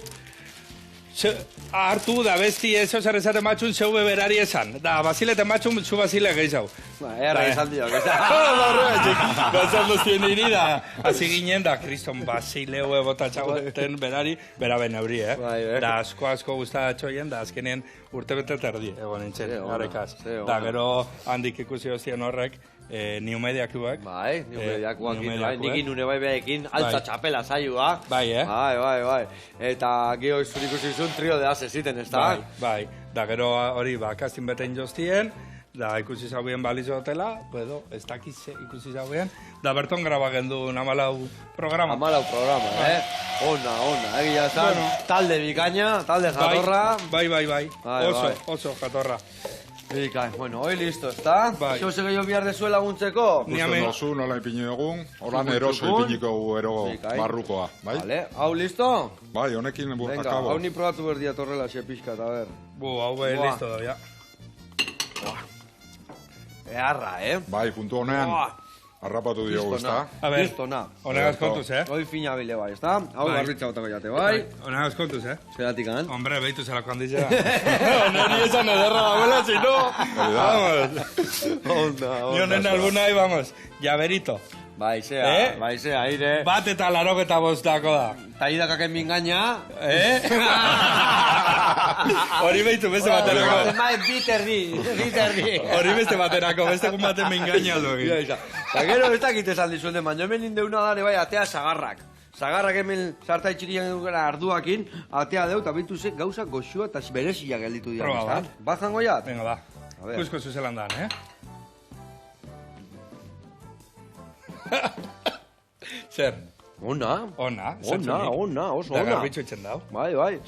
hartu da besti eso zerrezaten matxun zeu beberari esan. Da, basileten matxun zu basile gehiago. Ba, erra izan dio, Gazan doztien niri da, hasi ginen da, kriston basileu botatxagoten berari, bera ben euri, Da, asko gustatxoien, da, azkenean urtebete terdi, egon nintzen, garrekaz. Da, gero handik ikusi hozien horrek, New Mediakuak. Bai, New Mediakuak. Nik inune bai behekin, altza txapela zailua. Bai, Bai. Eta gero zuri ikusi zuen trio de ase ziten, ez da? Bai. Da, gero hori, kastin beten joztien, da, ikusi zaubien balizo hotela, edo, ez dakiz ikusi zaubien, da, berton graba gendu amalau programa. Amalau programa, Ona, egia zan, talde bikaina, talde jatorra. Bai. Oso jatorra. Bikain, bueno, hoi listo, ez da? Xo ze gehiago bihar dezu laguntzeko? Gusten dozu, nola ipini egun, horan eroso ipiniko ero barrukoa, bai? Vale, hau listo? Bai, honekin akabo. Venga, hau ni probatu berdia torrela xe pixka, eta ber. Hau be listo da, ja. Eharra, Bai, puntu honean, harrapatu diogu, ez da? Listo, na. Honegaz kontuz, Hoi fina bile bai, ez da? Hau garritza botako jate, bai? Honegaz kontuz, Zeratik, Hombre, behitu zelako handizera. Neri esan ederra da, bela, si no. Vamos. Ni honen albunai, vamos. Llaverito. Baizea, aire. Bat eta 85 dako da. Ta idakaken mingaina. Hori behitu beste baterako. Biterri. Hori beste baterako, beste kun baten mingaina aldo egin. Eta gero ez dakit esan dizuen, baina hemen indeuna dare bai atea sagarrak. Zagarrak hemen sarta itxirian dugera arduakin, atea deu, eta bintu ze gauza goxua eta berezia gelditu dira. Proba, bat. Bat zango jat? Venga, ba. Kusko zuzelan dan, Zer? Ona, oso ona. Da garbitxo etxen dau. Bai.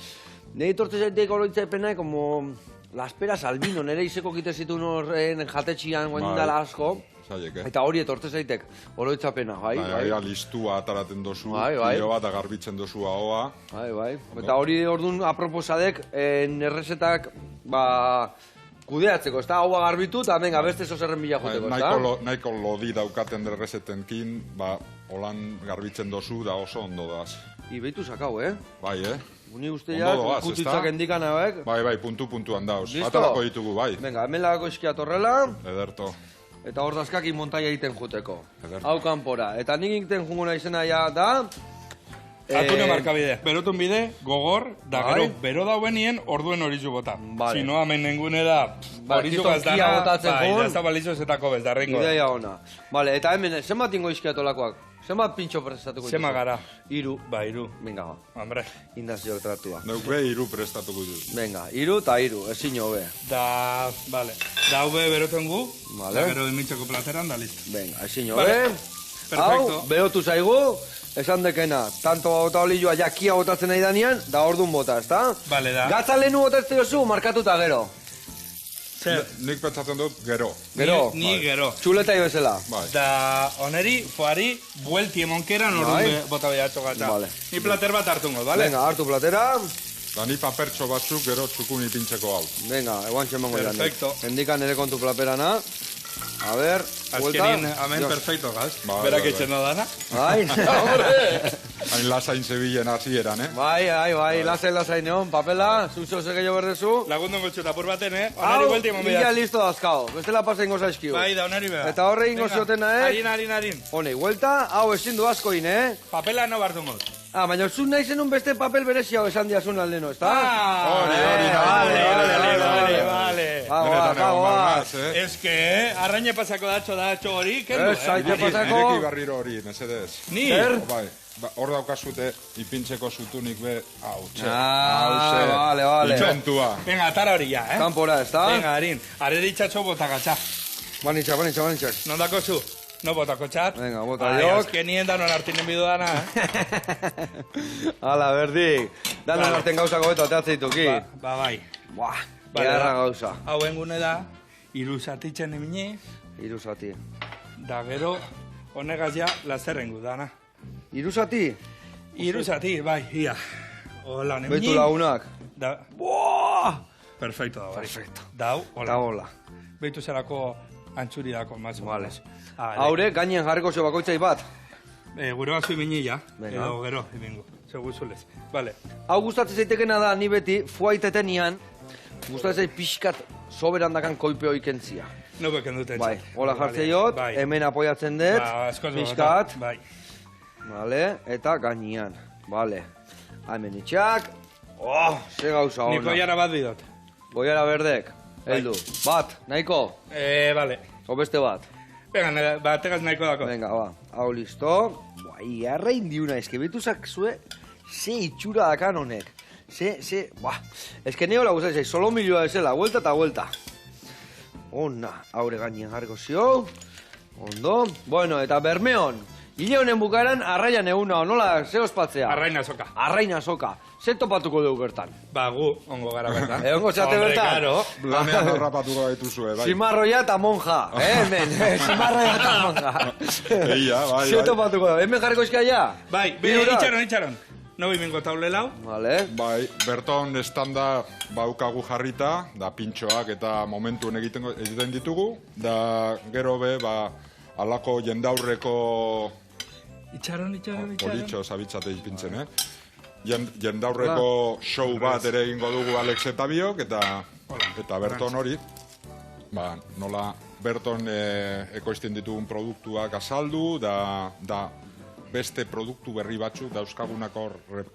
Nei torte zaiteik oroitzaipena, como las peras al vino, nire izeko kite zituen horren jatetxian guendala asko. Eta hori etorte zaitek, oroitzapena, bai. Listua ataraten dozu, pilo bat agarbitzen dozu ahoa. Bai. Eta hori orduan aproposadek, errezetak, kudeatzeko, ez da? Hau agarbitu eta venga, beste zozerren bila joteko, ez da? Nahiko lodi daukaten derrezetenkin, holan garbitzen dozu da oso ondo daz. Ibeitu sakau, Bai, Uni guztiak, putitzak endikan hauek. Bai, puntu-puntuan dauz. Atarako ditugu, bai. Venga, hemen lagako eskiatorrela. Ederto. Eta hor dazkaki montaia egiten juteko. Hau kanpora. Eta nik egiten junguna izena ja da... Atune markabide. Berotun bide, gogor, da gero, bero daubenien orduen horizu bota. Si no, hemen nengune da, horizu gazdana, jazta balizozetako bez, darrengo. Ideia ona. Vale, eta hemen, zenbat ingo izkiatolakoak? Zenbat pintxo prestatuko? Zema gara. 3. Ba, 3. Venga, Hombre. Indazio tratua. Neuk be 3 prestatuko dut. Venga, 3 eta 3, ezin hobe. Da, vale. Da hube beroten gu, da gero dimitxoko plateran, da listo. Venga, ezin hobe. Hau, berotu zaigu. Esan dekena, tanto bota olioa jakia botatzen nahi danean, da orduan bota, ezta? Bale, da. Gatza lehenu botatzen duzu, markatuta gero. Zer? Nik pentsatzen dut gero. Gero? Ni gero. Txuleta bezala. Da, oneri, foari, buelti emonkeran orduan bota behatxo gatza. Ni plater bat hartungo, bale? Venga, hartu platera. Da ni papertxo batzuk gero txukun ipintzeko hau. Venga, eguan txemango janek. Perfecto. Hendikan ere kontu plaperana. A ver, vuelta. Azkenin, amen perfecto, gaz. Berak etxen da dana. Ai, hombre. hain lasain zebilen hasieran, Bai, lasain neon, papela, zuzo zegei berdezu. Lagundu gotxut apur baten, Onari buelti emon Ia listo dazkao, bestela pasa ingo zaizkiu. Bai, da onari beha. Eta horre ingo ziotena, Harin. Honei, vuelta, hau ezin du askoin, Papela no bardungot. Baina zun nahi zenun beste papel bereziago esan diazun aldeno, ezta? Vale. Ez que, arraine pasako datxo hori, kendu, Zaite pasako. Ireki barriro hori, mesedez. Ni? Bai, hor daukazute ipintzeko zutunik be, hautxe. Vale. Itxontua. Venga, atara hori ya, Kampora, ezta? Venga, harin, are ditxatxo botagatxa. Banitxak. Nondako zu? No botako txat. Venga, bota diok. Azkenien danon hartinen bidu dana. Hala, berdik. Danon harten gauzako beto ateatzen dituki. Bai. Buah, beharra gauza. Hau engune da, iruzatitzen emini. Iruzati. Da gero, honegaz ja, lazerrengu dana. Iruzati? Iruzati, bai, ia. Hola, emini. Beitu lagunak. Buah! Perfecto da, bai. Perfecto. Dau, hola. Da hola. Beitu zerako antxuri dako, mazo. Vale. Haure, gainen jarriko zo bakoitzai bat. Gure bat zui minilla, Venga. edo gero, ibingu. Segu zulez. Vale. Hau gustatzen zaitekena da, ni beti, fuaitetenian, gustatzen zait pixkat soberan dakan koipeo ikentzia. No beken duten Bai, hola jartzeiot, hemen apoiatzen dut, pixkat. Bai. Vale, eta gainean. Vale. Hemen itxak. Ze gauza hona. Niko jara bat bidot. Goiara berdek. Eldu. Bat, nahiko? Vale. O beste bat? Venga, bategaz nahiko dako. Venga, ba. Hau listo. Iarra indiuna, eske betuzak zue, ze itxura dakan honek. Eske neola gustatzen, solo milioa ezela, vuelta eta vuelta. Ona, haure gainen jarriko zio. Ondo. Bueno, eta Bermeon. Ile honen bukaeran, arraian eguna, nola, ze ospatzea? Arraina soka. Arraina soka. Ze topatuko dugu bertan? Ba, gu, ongo gara bertan. Ongo zate bertan? Karo. Lanean horrapatuko gaituzue, bai. Simarroia eta monja, hemen. Simarroia eta monja. Eia, bai. Ze topatuko dugu, hemen jarriko izkia ja? Bai, itxaron. No bimengo taule lau. Vale. Bai, berton estanda baukagu jarrita, da pintxoak eta momentuen egiten ditugu, da gero be, alako jendaurreko... Itxaron. Politxo, zabitzate ipintzen, jendaurreko show bat ere egingo dugu Alex eta biok, eta berton hori, nola berton ekoizten ditugun produktuak azaldu, da beste produktu berri batzuk dauzkagunako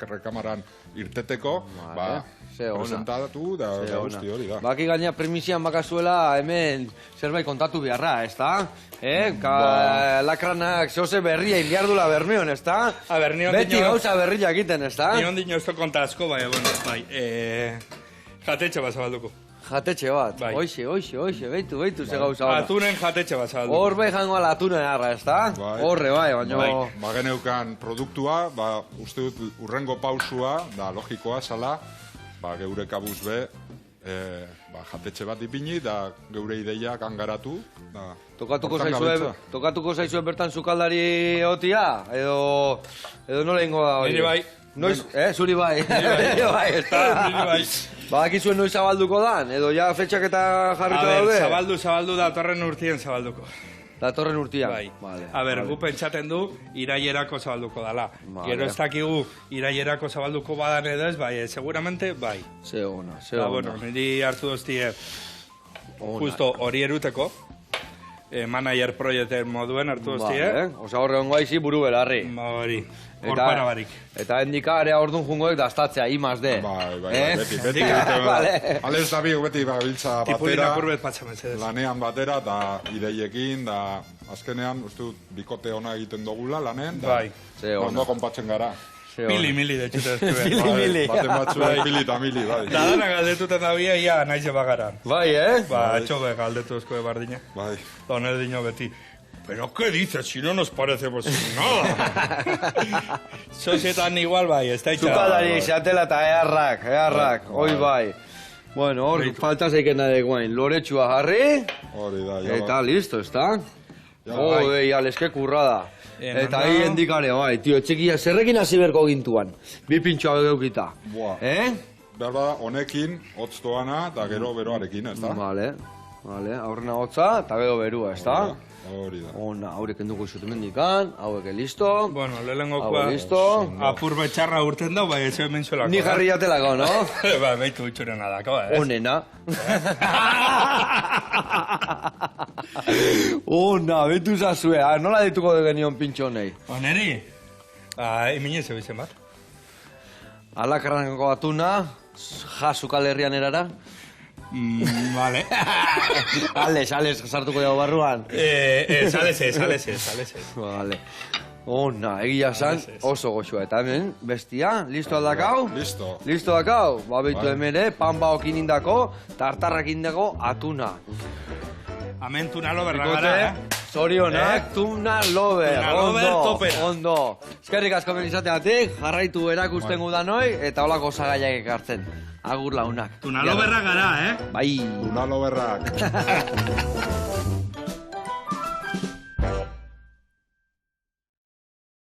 rekamaran irteteko, presentatu da guzti hori da. Baki gaina premisian bakazuela hemen zerbait kontatu beharra, ezta? Lakranak zoze berria inbiardula Bermeon, ezta? Beti gauza berria egiten, ezta? Nion dino ez konta asko, bai, jatetxe bat zabalduko. Jatetxe bat, oixe, beitu ze gauza hona. Atunen jatetxe bat zabalduko. Hor bai jango ala atunen arra, ezta? Horre bai, baina... Geneukan produktua, uste dut urrengo pausua, da logikoa zala, geure kabuz be, jatetxe bat ipini, da geure ideiak angaratu. Tokatuko zaizue bertan sukaldari otia? Edo nola ingo da hori? Niri bai. Noiz, zuri bai. Niri bai, ezta? Badakizuen noiz zabalduko dan? Edo ja fetxak eta jarriko daude? Zabaldu da, datorren urtien zabalduko. Datorren urtian? Bai. Gu pentsaten du, irailerako zabalduko dala. Gero ez dakigu, irailerako zabalduko badan edo ez, bai, seguramente, bai. Ze ona. Bueno, niri hartu doztie, justo hori eruteko, manager proiekten moduen hartu doztie. Osa horre ongo aizi buru belarri. Hori. Horpara barik. Eta hendika ere orduan jungoek daztatzea, I+D. Bai, beti. Alez da biok beti biltza batera, lanean batera, da ideiekin, da azkenean, uste dut, bikote ona egiten dugula lanen, da ondo konpatzen gara. Mili, de txute ezkebe. Mili. Baten batzuen mili eta mili, bai. Da dana galdetuten da bia, ia naize bagaran. Bai, Txobe galdetu ezkoe bardina. Bai. Da honez dino beti. ¿Pero qué dices? Si no nos parecemos nada. Sosetan igual bai, ez da itxara. Zukaldari, xatela eta eharrak, hoi bai. Bueno, hor, falta zeiken da guain. Loretxua jarri. Hori da, eta listo, ez da? Oi, aleske kurrada. Eta hi hendikare, bai, tio, etxekia, zerrekin hasi berko gintuan. Bi pintxoa geukita. Behar bada, honekin, hotz doana, eta gero beroarekin, ez da? Vale, aurrena hotza, eta gero berua, ez da? Hori da. Ona, haurek enduko izut mendikan, hauek listo. Bueno, lehenengokoa listo. apur betxarra urten dau, bai, etxe hemen zuelako. Ni jarri jatelako, no? Ba, behitu itxurena dako, Onena. Ona, betu zazue. Nola dituko genion pintxo honei? Oneri? Eminez ebizen bat. Alakarrango atuna, jasukal herrian erara. Vale. Ales, sartuko dago barruan. Salese. Vale. Ona, egia zan, oso goxua. Eta hemen, bestia, listo aldakau? Listo. Listo dakau? Ba, behitu hemen, panbaokin indako, tartarrak indako atuna. Hemen tuna loberra gara, Zorionak, tuna lober. Tuna lober topera. Ondo. Eskerrik asko izateatik, jarraitu erakusten gudanoi, eta holako osagaiak ekartzen. Agur launak. Tuna loberra gara, Bai. Tuna loberrak.